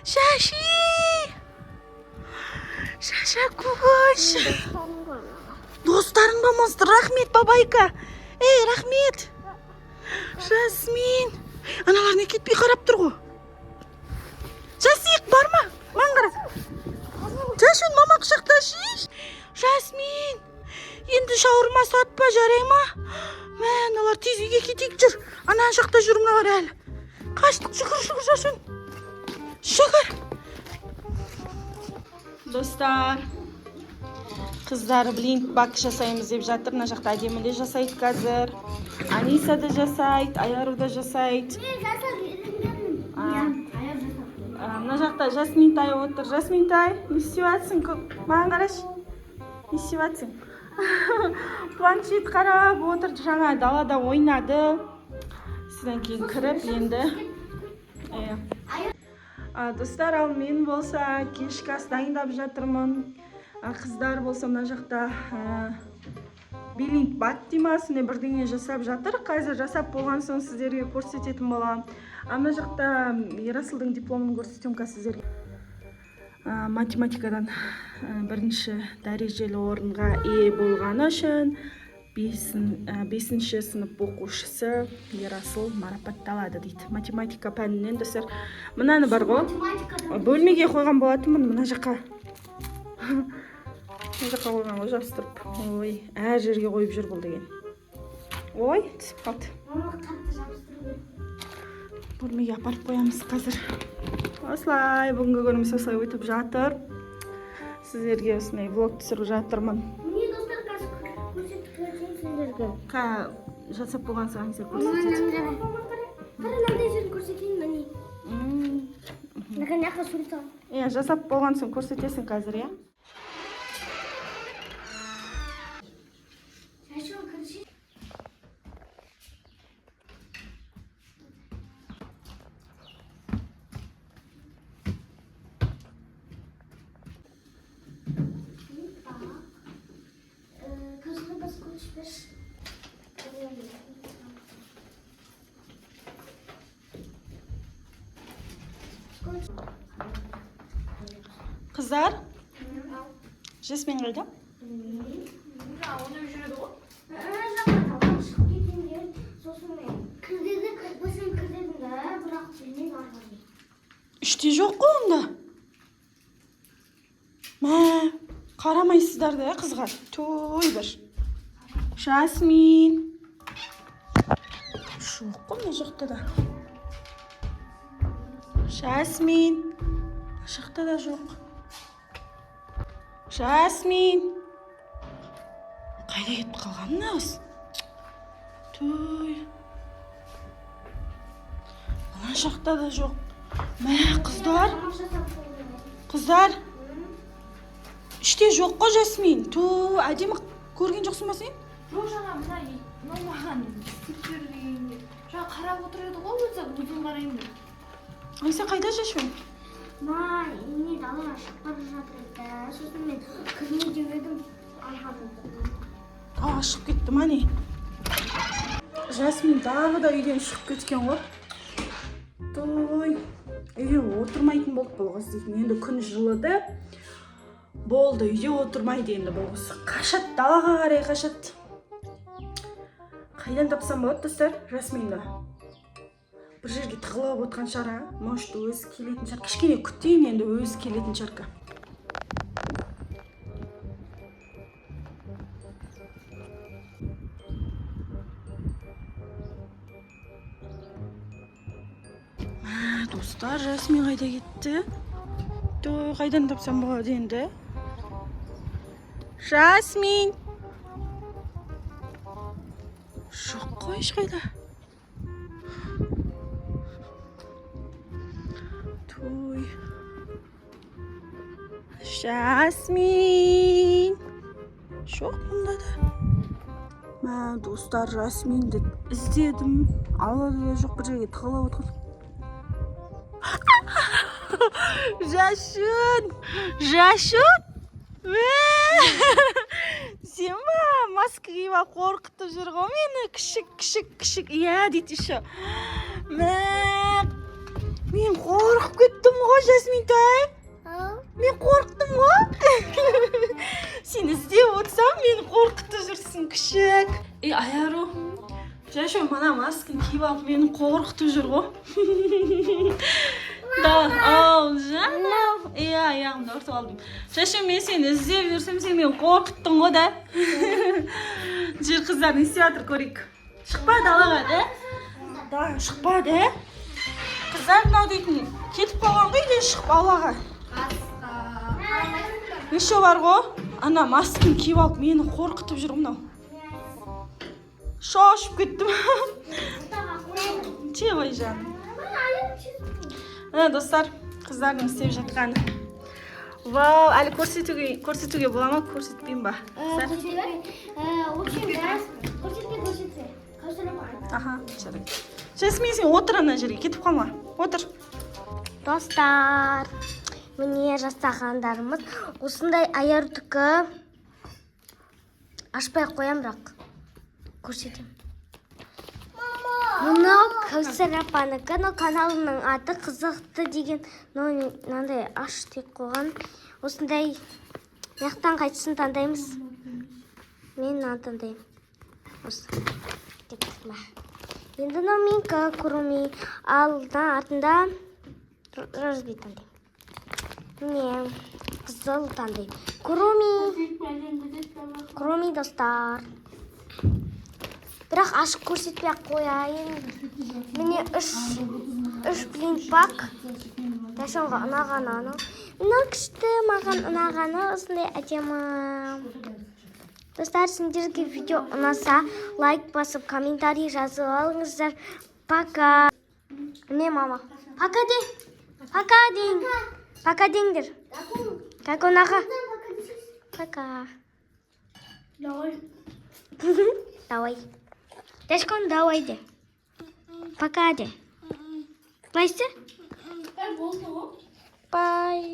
Шаши! Шашакуш! Достарың болмасты, рахмет, бабайка. Ей, рахмет. Жасмин. Аналар не кетпей қарап тұр ғой. Жасик, барма. Маған қара. Жасмин, мама құшақта шиш. Жасмин. Енді шауырма сатпа, жарай ма? Мә, аналар тез үйге кетейік жүр. Анан жақта жүр мыналар әлі. Қаштық, шүкір, Жасмин. Шүкір. Достар, қыздар блинк бак жасаймыз деп жатыр. Мына жақта әдемі де жасайды қазір. Аниса да жасайды, Аяру да жасайды. Мына жақта Жасминтай отыр. Жасминтай, не істеп жатсың? Маған қарашы. Не істеп жатсың? Планшет қарап отыр. Жаңа далада ойнады. Содан кейін кіріп енді. Достар, ал мен болса кешкі ас дайындап жатырмын. Қыздар болса мына жақта билинг бат деймасың, бірдеңе жасап жатыр. Қазір жасап болған соң сіздерге көрсететін боламын. Мына жақта Ерасылдың дипломын көрсетемін сіздерге. Математикадан бірінші дәрежелі орынға ие болғаны үшін 5-ші сынып оқушысы Ерасыл марапатталады дейді. Математика пәнінен достар. Мынаны бар ғой. Бөлмеге қойған болатынмын, мына жаққа. Мына жаққа қойған ғой, жабыстырып. Ой, әр жерге қойып жүр бұл деген. Ой, түсіп қалды. Бөлмеге апарып қоямыз қазір. Осылай, бүгінгі көріміз осылай өтіп жатыр. Сіздерге осындай влог түсіріп жатырмын. Жасап болған соң сіздер көрсетеді. Мынандай жерін көрсетейін, міне. Жасап болған соң көрсетесің қазір, иә? Қыздар, Жасмин қайда? Оны жүреді ғой. Шығып кеткенде, сосын кірдедім да, бірақ білмей барғанмын. Іште жоқ қой онда. Мә, қарамайсыздар да, қызға. Той бір. Жасмин. Жоқ қой, мына жақта да. Жасмин. Мына жақта да жоқ. Жасмин. Қайда кетіп қалғанын аз? Той. Мына жақта да жоқ. Мә, қыздар. Қыздар. Іште жоқ қой Жасмин. Той, әдемі көрген жоқсың ба сен? Жоқ, жаңа маған сүттер дегенде. Жаңа қарап отырады ғой, өзін қараймын. Ай, сен қайда Жасмин? Не далаға шығып бара жатыр еді. Сосын мен кірмей деп едім, алғадым. Шығып кетті ма не? Жасмин тағы да үйден шығып кеткен ғой. Той. Үйде отырмайтын болды бұл қыз дейтін. Енді күн жылыды. Болды, үйде отырмайды енді бұл қыз. Қашат, далаға қарай қашат. Қайдан тапсам болады, достар? Жасминді. Бір жерге тығылып отқан шара. Может, өзі келетін шар. Кішкене күтейін енді өзі келетін шарқа. Достар, Жасмин қайда кетті? Той, қайдан тапсам болады енді? Жасмин! Жоқ қой, ешқайда. Той. Жасмин! Жоқ мұнда да. Достар, Жасминді іздедім. Алады да жоқ, бір жерге тығылып отыр. Жашын! Жашын! Сен ба? Маска киіп қорқытып жүр ғой мені. Кішік. Иә, дейді еще. Мен қорқып кеттім ғой, Жасминтай. Мен қорқтым ғой. Сен іздеп отырсам, мені қорқытып жүрсің, күшік. Аяру. Жашу, мана масканы киіп алып, мені қорқытып жүр ғой. Ау, жаным. Аяғымды ұртып алдым. Жашу, мен сені іздеп жүрсем, сен мені қорқыттың ғой да. Жер қыздар не істеп жатыр, көрейік. Шықпа далаға, да? Да, шықпа, да? Қыздар мынау дейтін, кетіп қалған ғой, үйден шығып алаға. Еще бар ғой, ана масканы киіп алып, мені қорқытып жүр мынау. Шошып кеттім. Чевай жаным. Достар, қыздардың істеп жатқаны. Вау, әлі көрсетуге бола ма? Көрсетпеймін ба? Аха, жарайды. Жасмин, сен отыр ана жерге, кетіп қалма. Отыр. Достар, міне жасағандарымыз осындай аярдікі. Ашпай қоям, бірақ көрсетем. Мынау Кәусар апанікі, каналының аты қызықты деген, мынандай аш тек қойған. Осындай яқтан қайтысын таңдаймыз. Мен мынаны таңдаймын. Осы. Кеттік ма? Енді Номинка, Куруми, артында Розби таңдаймын. Міне қызыл таңдаймын. Куруми достар. Бірақ ашық көрсетпей қояйын. Міне үш блин пак. Дәшонға ұнағаны аны. Мына күшті маған ұнағаны осындай әдемі. Достар, сендерге видео ұнаса, лайк басып, комментарий жазып алыңыздар. Пока. Не, мама? Пока де. Пока дейін. Пока дейіңдер. Как ұнаға? Пока. Давай. Дәшкон, давай де. Пока де. Бай.